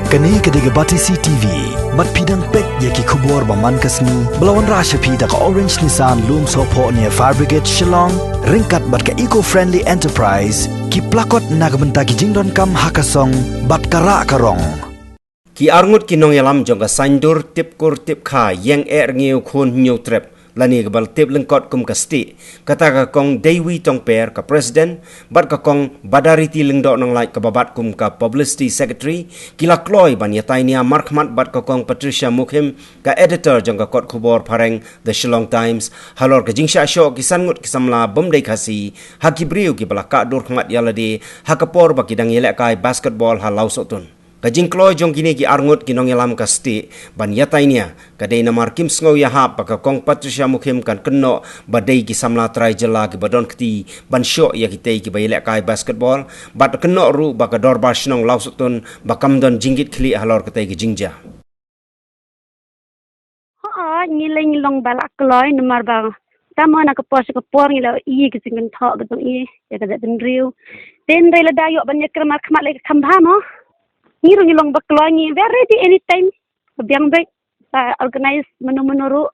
Kani kediga Batisi TV, mat pidang pek yaki kubur baman kasni, belawan rasha pida ka Orange Nissan Lawsohtun ni Fire Brigade Shillong, ringkat bat ka eco-friendly enterprise, ki plakot nagbenta ki jingdon kam hakasong, bat kara karong. Ki arngut kinong yalam jong ka sandur tip kur tip kha yang ngiu khun nyu trep. Lani ke bal tip lengkot kum ka Stieh kata ka kong Dewi tong per ka president bat ka kong badariti lengdok nang like ka babat kum ka publicity secretary kila Kloi ban ya Tainia markmat bat ka kong Patricia mukhim ka editor jong ka kot khubor pareng The Shillong Times Halor ka Jingjia show ki sangut ki samla bomdai khasi hakibriu ki bala ka dur khmat yalade hakapor ba ki dang yelek kai basketball ha Lawsohtun. Kajing Kloi jong kini ki arngut kinong yalam ka Stieh ban ya Tainia kadai namar kim sngau ya hap ka kong Patricia mukhim kan kenno badai ki samla trai jela ki badon kti ban syok ya kitei ki bayelek kai basketball bat kenno ru ba ka dor basnong Lawsohtun ba kamdon jinggit khli Halor ketai ki Jingjia. Ngilong balak Kloi namar bang tama nak kepor ngila i ki singen thok betong i ya ka den riu den rela dayok ban ya krama khmat le khamba mo ngilong ba Kloi ni very ready anytime biang baik organize menu-menu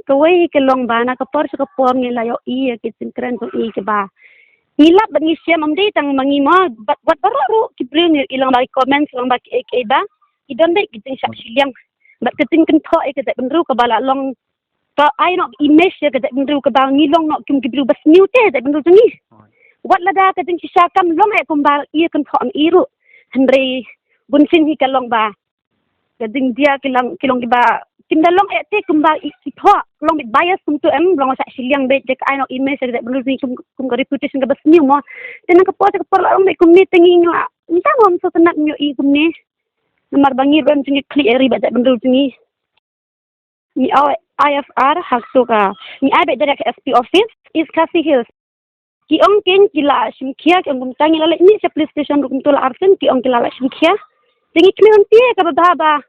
kawai ke long ba na kapor ngila yo i ki singkren to i ke ba ngilap ban ngi siam amde tang mangi mo bat baru ki bring ilang ba comments ilang ba ki ba i don dai ki ting syak siliang bat ke ting kan tho e ke benru ka bala long to ai no image ke benru ka ba ngilong no kim ki bru bas new te benru ni wat lada ke ting syakam long e kum ba i kan tho am iru Henry bunsin hi kalong ba kading dia kilong ki ba kindalong te kumba itho long bit bias kum tu em long sa siliang bet dek ai no image dek bulu ni kum ka reputation ka bas new mo tenang ka por long kum ni tinging la nta ngom so tenak nyo i kum ni namar bangi ram jingi kli eri ba dek bulu ni IFR hak so ka ni ai bet dek SP office is Kasi Hills ki ong ken kila simkhia kem kum tangi la ni sa police station kum tu la arsen ki ong kila la simkhia tingi klion tie ka ba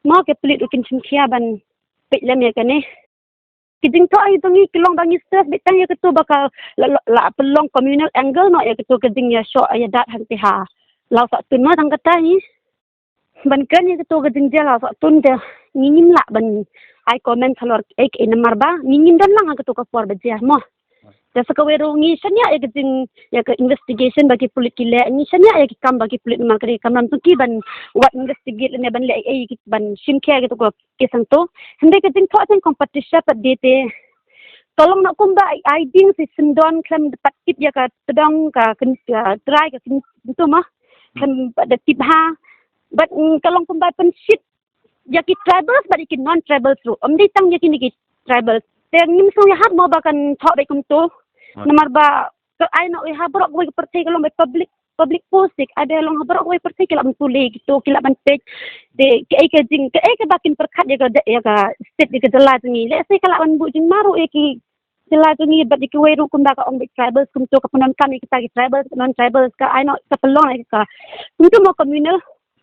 mau ke pelit ukin simkhia ban pet lam ya kane kiding to ai tongi kilong bangi stress betang ya ketu bakal la pelong communal angle no ya ketu keding ya show ya dat hanti ha Lawsohtun ma tang kata ni ban kan ya ketu keding dia Lawsohtun de ngingim la ban ai comment Halor ai ke namar ba ngingim dan lang ketu ka por bejah mo Jasa kawero ngi sanya ya keding ya ke investigation bagi polit kile ngi sanya ya ki kam bagi polit nomor kre kam tu ki ban wat investigate ne ban le ai ki ban simkhia gitu ko kesan to hende keding tho ten competition pat dete tolong nak kumba ID si sendon klam dapat tip ya ka tedong ka try ka itu mah kan ada tip ha but kalau kumba pen shit ya ki tribals but ki non tribals ru amdi tang ya ki tribals teng nim so ya hat mo bakan tho be kum to namar ba ke ai no ha brok we perti kalau be public posting ada long ha brok we perti kila mtule gitu kila ban page de ke ai ke bakin perkhat ya ka state de ke dela ni le sai kala ban bu jing maru e ki dela ni bat di ke we ru kum ba ka ong be tribals kum to ka penon kami kita ki tribals non tribals ka ai no ka pelong ka kum to mo communal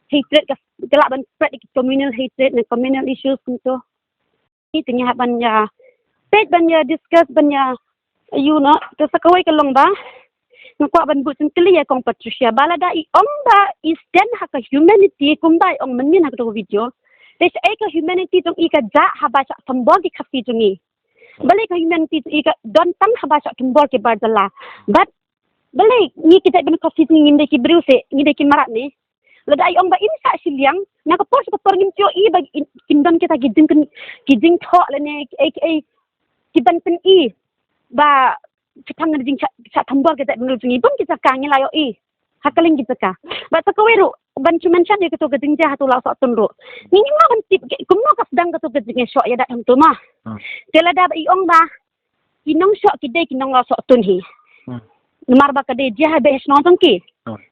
hatred ka kila ban spread ki communal hatred and communal issues kum to ni tengah ban ya page ban ya discuss ban ya you know to sakawai kalong ba ngkwa ban bu sin clear kong Patricia balada I ong ba is den ha ka humanity kum ba ong manin ha to video des ai ka humanity tong I ka ja ha ba sa sambol ki khafi jungi bale ka humanity I ka don tang ha ba sa tumbol ki bardala but bale ni kita ben khafi ni nginde ki bruse nginde ki marat ni lada I ong ba in sa siliang na ka por sa ngim tio I bagi kindon kita giding tho le ne ai ki ban pen I ba kitang ngin sa tambol kita menurut ni pun kita kangi layo I hakaling kita ka ba ta kaweru ban cuman chat ya ketu geding ja hatu Lawsohtun ro ni ma ban tip kumno ka sedang ketu geding syok ya dak tu mah kala da I ong ba kinong syok kidai kinong Lawsohtun hi namar ba kade dia ha be nonton ki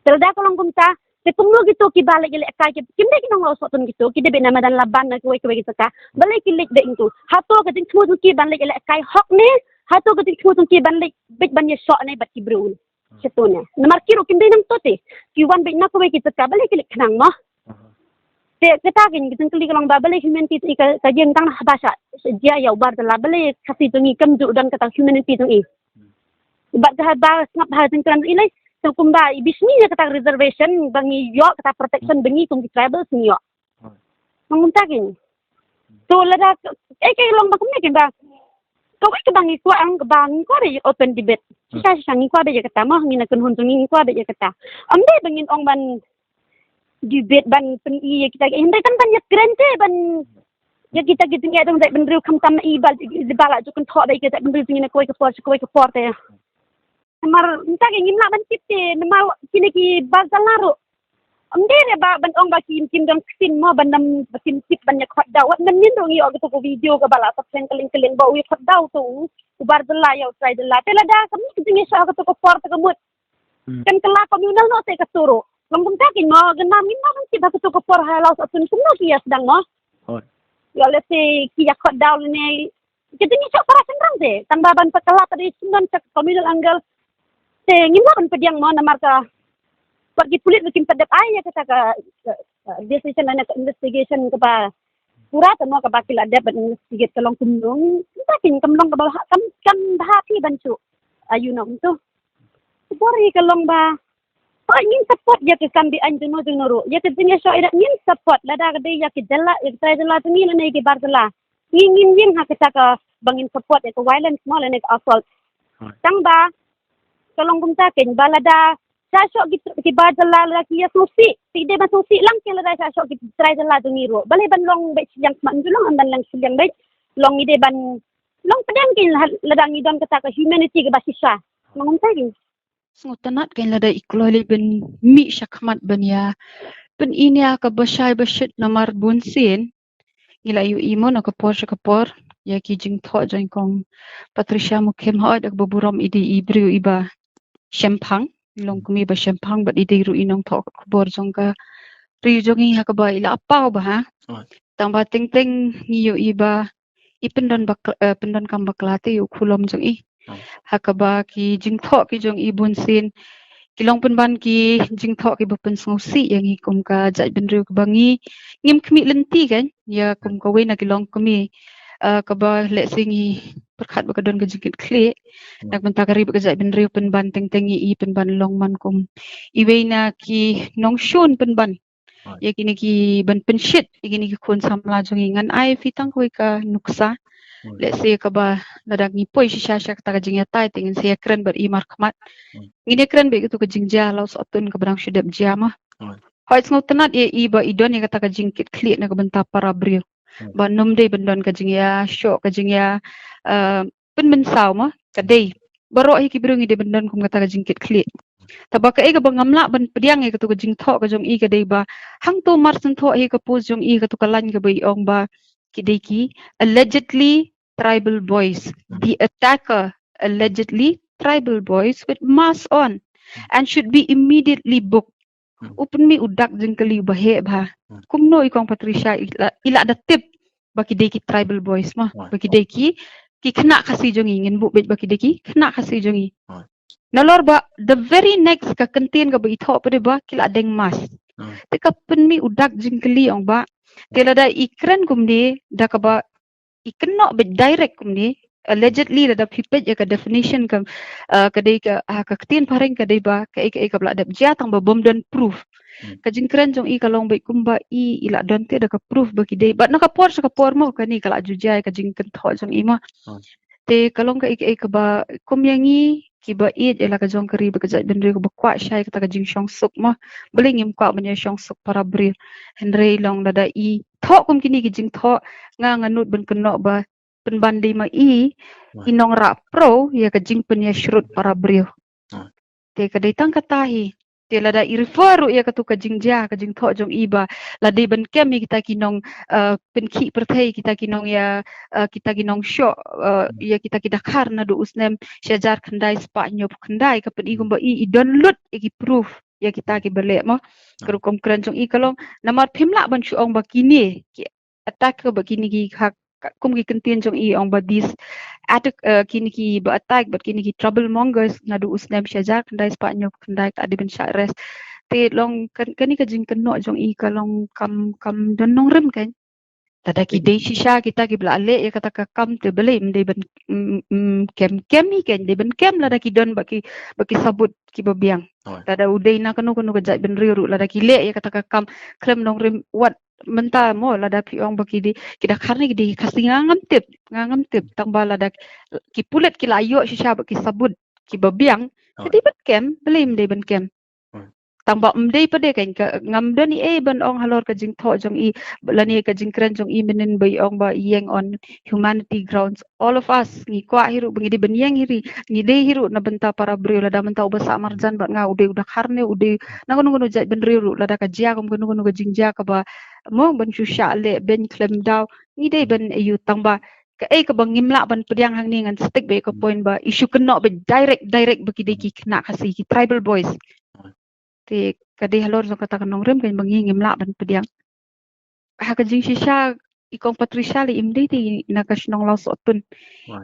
telda kolong kumta te kumno gitu ki balik ile ka ki kimde kinong Lawsohtun gitu kide be nama dan laban na kuwe kita ka balik kilik de itu hatu geding semua ki balik ile kai hok ni hatu ketik semua tungki banlik big banyak sok ni bat kibrul setuna namar kiro kimde nam tote kiwan big nak we kita ka balik kilik kenang mah te kata gin kita klik lang babale humanity ka jeng tang bahasa dia ya ubar la bale kasi tungi kam du dan kata humanity tungi bat ha ba ngap ha teng kan ilai So kumba ibisni ya kata reservation bangi yo kata protection bengi kum tribal ni yo. Manguntakin. So lada long ba kumne ba. Kau ke bangi ko ang bangi ko re open debate. Sisa sangi ko be kata mah ngina kun huntung ngin ko be kata. Ambe bangin ong ban debate ban pen iya kita hindai kan banyak grande ban ya kita gitu ngai dong dai ben riu kam tam ibal ibala ju kun tho dai kita ben riu ngina koi ke por te. Mar entah ke ngimla ban tipte nama kini ki bazalaro. Amdere ba ban ong ba kim dong sin mo ban nam kim tip ban yak hot daw. Nan min dong yo gitu ko video ka bala sa keling ba wi hot daw tu. Ubar dala yo try dala. Tela da kami kitingi sa ka to ko por te kamut. Kan kala communal no te ka turo. Lambung takin mo ganam min mo kan tiba ka to ko por Lawsohtun semua kia sedang mo. Ya let's say kia hot daw ni kitingi sa para senrang te. Tambaban pakala tadi sundan sa communal angle. Ngimla kan pediang mo na marka pergi kulit bikin pedap ayah kata ka decision ana investigation ke ba pura temo ke bakil ada investigate kelong kumdung takin kemlong ke bawah kan hati bancu ayu nom tu bori kelong ba ingin support ya ke kambi anjuno junuru ya ke dunia so ida ingin support lada ke dia ke jala ya ke jala tu ni lana ke barjala ingin ha kata ka bangin support ya ke violence mo lana ke assault tang ba kelong kum takin balada sasok ki badala laki ya susi tidak ban susi lang kila da sasok ki try dala dungiro balai ban long be yang man julong amban lang silang be long ide ban long pedang kin ladang idon kata ka humanity ke basisa menguntai kin Ngutanat kan lada ikloli ben mi syakmat ben ya ben ini ka basyai basyit namar bunsin ila yu imo na kapor ya ki jing tho jang kong Patricia mukem ha dak baburam ide ibriu iba Shempang, long kumi ba Shempang, but ide ru inong tok kubor jong ka ri jongi ha ka ba ila apaw ba ha? Tamba ting niyo iba ipendon pendon kam baklate yu kulom jong i. Ha ka ba ki jing tok ki jong ibun sin kilong penban ki jing tok ki bapen ngosi yang hikum ka jai benru ka bangi ngim kmi lenti kan ya kum ka we na kilong kumi ka ba le singi perkhat ba kadon ka jingkit kle nak bentakari ba kajai benriu penban teng-tengi i penban longman kum iwe na ki nong shun penban ya kini ki ban penshit kini ki kun samla jongi ngan ai fitang ko ka nuksa let's say ka ba ladak ni poi shisha sha ta ka jingya tai tingin saya keren ber imar khamat ngine keren be gitu ka jingjia Lawsohtun ka brang shudap jama hoits ngotenat ye iba idon ya kata ka jingkit kli na ka benta para brio ba numde bendon ka jingya show ka jingya pen saw ma kadai baro hi ki brungi de bendon kum kata ka jingkit kli tabaka e ka bangamla ban pediang e ka tu ka jing tho ka jong i ka dei ba hang to mar sen tho hi ka pos jong i ka tu ka lan ka bai ong ba ki dei ki allegedly tribal boys the attacker allegedly tribal boys with mask on and should be immediately booked open mi udak jeng kali bahe ba kumno ikong Patricia ila ada tip baki dei ki tribal boys mah baki dei ki kena kasih jongi ngin bu bet baki dei ki kena kasih jongi nalor ba the very next ka kentin ka ba itho pa ba kila deng mas te ka penmi udak jeng kali ong ba tela da ikren kumni da ka ba ikno be direct kumni allegedly da pipet ya ka definition ka kadai ka kentin paring kadai ba ka ka bla da jatang ba bom dan proof ka jingkren jong i kalong bai kumba i ila donte da ka proof ba kidai ba na ka por mo ka ni kala jujai ka jingken tho jong i ma te kalong ka ka ba kumyangi ki ba it ila ka jong kari ba ka jai benre ko ba kwa shai ka ta ka jing shong suk ma beling im kwa manya shong suk para bri henre long da i tho kum kini ki jing tho nga nganut ben keno ba penbandi ma i inong ra pro ya ka jing penya shrut para bri te ka dai tang ka tahi te lada i refer ya ka tu ka jingjia ka jing tho jong iba la de ben kemi kita kinong penki perthai kita kinong ya kita kinong sho ya kita kar na do usnem syajar khandai spa nyop khandai ka pen i gumba i download i proof ya kita ki bele mo kerukom kran jong i kalong namar phimla ban chu ong bakini ki attack ka bakini ki hak kum ki kentin jong i ong ba dis attack kini ki ba attack but kini ki trouble mongers na do usnem syajar khandai spa nyop khandai ta de ben sha rest te long kani ka jing keno jong i kalong kam don nong rem kan Tada ki day shisha kita ki bela ale ya kata ka kam te beli mde ben kem hi ken de ben kem lada ki don baki sabut ki babiang. Tada udai na kanu kejat ben riru lada ki le ya kata ka kam krem nong rim wat menta mo lada pi ong baki di kita karne ki di kasi ngangam tip tang bala lada ki pulet ki layo shisha baki sabut ki babiang. Jadi ben kem beli mde ben kem. Tamba mde pade kan ka ngamda ni ban ong halor ka jing tho jong i lani ka jing kren jong i menen bai ong ba yeng on humanity grounds all of us ni kwa hiru bengi di benyang hiri ni de hiru na benta para brio lada menta uba sa marjan ba nga ude udah karne ude na ngono jai ben riru lada ka jia kom ngono ka jingjia ka ba mo ben susha le ben klem daw ni de ben ayu tamba ka ka bang ngimla ban pediang hang ni ngan stick be ka point ba isu kena be direct bagi de ki kena kasi ki tribal boys ti kadi halor so kata kanong rem kan bangi ngimla ban pediang ha ka jing shisha ikong Patricia li imdi ti nakasnong Lawsohtun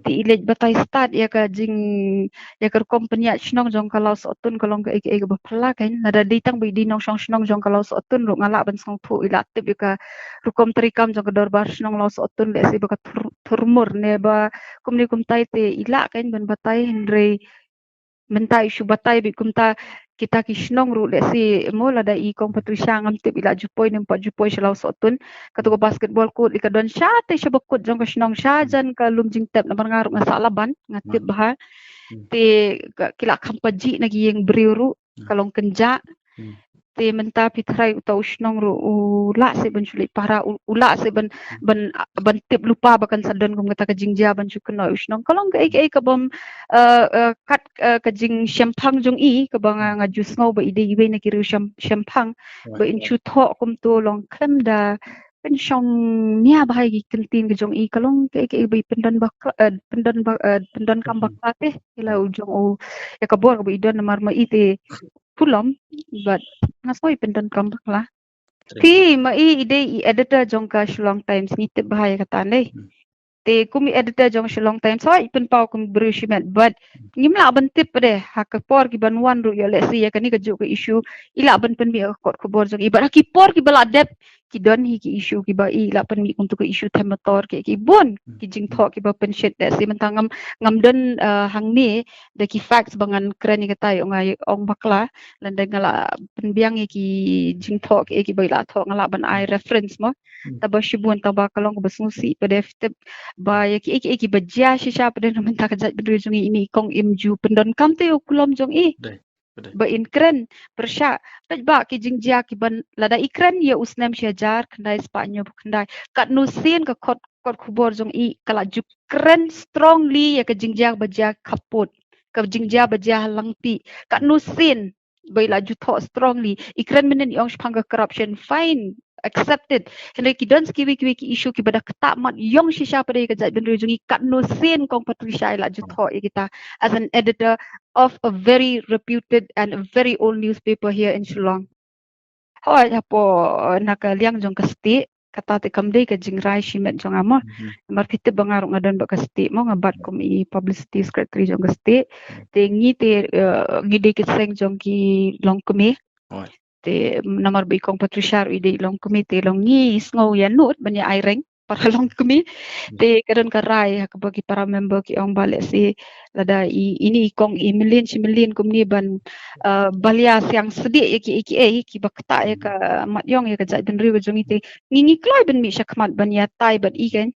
ti ilej batay start ya ka jing ya ka company snong jong ka Lawsohtun kalong ka aka bapala kan nada ditang bi dinong snong jong ka Lawsohtun ru ngala ban song thu ila tip ka rukom trikam jong ka dorbar snong Lawsohtun le si baka turmur ne ba kumni kumtai te ila kan ban batay henry mentai isu batai bi kumta kita kisnong ru le si mo lada I kong Patricia ngam tip ila jupoi nem pa jupoi Lawsohtun katu basketball court ika don sha te sha bakut jong ka snong sha jan ka lumjing tep na ngaruk na salaban ngatip bah te kila kampaji nagi yang beriuru kalong kenja te menta pitrai utau snong ru ula se ban sulit para ula se ban tip lupa bakan sadon kum kata ka jingjia ban sukno snong kalong ka bom kat ka jing shampang jong I ka bang nga jus ngau ba ide ibe na kiru shampang ba in chu tho kum to long klem da pen shong nia bahai ki kentin ke jong I kalong ka ibe pendan kam bakla te ila ujong ya ka bor ba idon mar ma ite pulam but ngasoi pendan kam bakla ti ma ide editor jong ka Shillong Times ni te bahai kata ne te kumi editor jong Shillong Times so ipen pau kum berusimet but ngimla ban tip de hakapor ki ban wan ru yo le si ya kani ka juk issue ila ban pen mi kot khobor jong ibar ki por ki bala dep ki don hi ki issue ki ba ila pen mi untuk issue themator ki bon ki jing tho ki ba pen shit de si mentangam ngam don hang ni de ki facts bangan kren ni kata ong bakla lan de ngala pen biang ki jing tho ki ba ila tho ngala ban I reference mo taba shibun taba kalong ba sungsi pdf tip ba ya ki bajia shisha pada naman takajat bedri jong ini kong imju pendon kam te kulom jong I ba inkren persya ba ki jingjia ki ban lada ikren ya usnam syajar kendai Spanyol kendai kat nusin ka kot kubor jong I kala jukren strongly ya ka jingjia bajia kaput ka jingjia bajia langti kat nusin baila jutho strongly ikren menen yong pangga corruption fine accepted henry ki don skiwi ki issue ki bada ketak mat yong shisha pada ka jat ben rujungi kat no sen kong Patricia ila jutho kita as an editor of a very reputed and a very old newspaper here in Shillong hoi hapo nakaliang jong ka Stieh kata te kamdei ka jingrai shimet jong amo mar kite bangaruk ngadon ba ka Stieh mo ngabat kum I publicity secretary jong ka Stieh te ngi te ngide ki seng jong ki long kumi te namar bi kong Patricia ide long kumi te long ngi sngo ya nut banya aireng para long kumi te kadon karai ka bagi para member ki ong balik si lada ini kong milin kumni ban balia siang sedik ya ki bakta ya ka mat yong ya ka jat ben riwa jong ite ngi Kloi ben mi syakmat ban ya tai bat I kan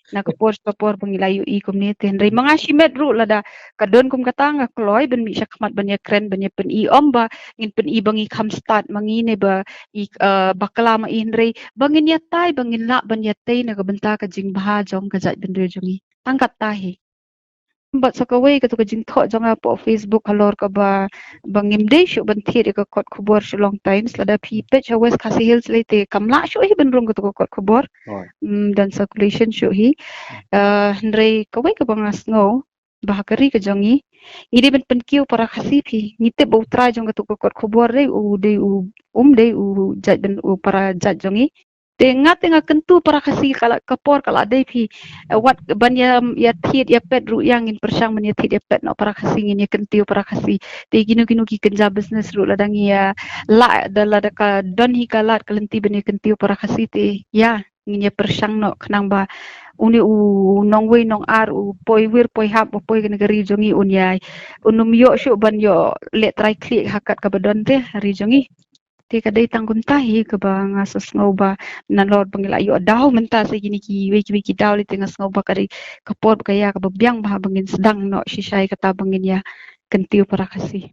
na kapor pengilayu I kumni te henry mangashimet ru lada kadon kum kata nga Kloi ben mi syakmat ban ya kren ban ya pen I omba ngin pen I bangi kam start mangi ne ba I bakla ma I henry bangin ya tai bangin la ban ya tai na ka benta ka jing baha jong ka jat ben riwa jong I tangkat tahi but sakaway ka to ka jing tho jong po Facebook halor ka ba bangim de shu ban thir ka kot khubor Shillong Times lada pi page West Khasi Hills lete kamla shu hi ben rum ka to kot khubor dan circulation shu hi henry kaway ka bang asngo bahakari ka jong I ide ben penkiu para khasi pi ngite bo tra jong ka to kot khubor de jat ben para jat jong I Tenga kentu para kasih kala kapor kala dai pi wat ban ya thit ya pet ru yang in persang ban ya thit ya pet no para kasih ngin ya kentiu para kasih te ginu ki kenja business ru ladang ya la da ka don hi kala kelenti ban ya kentiu para kasih te ya nginya persang no kenang ba uni nong wei nong ar poi wir poi hap poi negeri jongi unyai unum yo shu ban yo let try klik hakat ka badon te hari jongi ti kadai tanggun tahi ke ba ngasos ngoba nalor pangila yo daw menta se gini ki wiki daw li tengas ngoba kari kapot kaya ka babyang bah bangin sedang no shisai kata bangin ya kentiu para kasih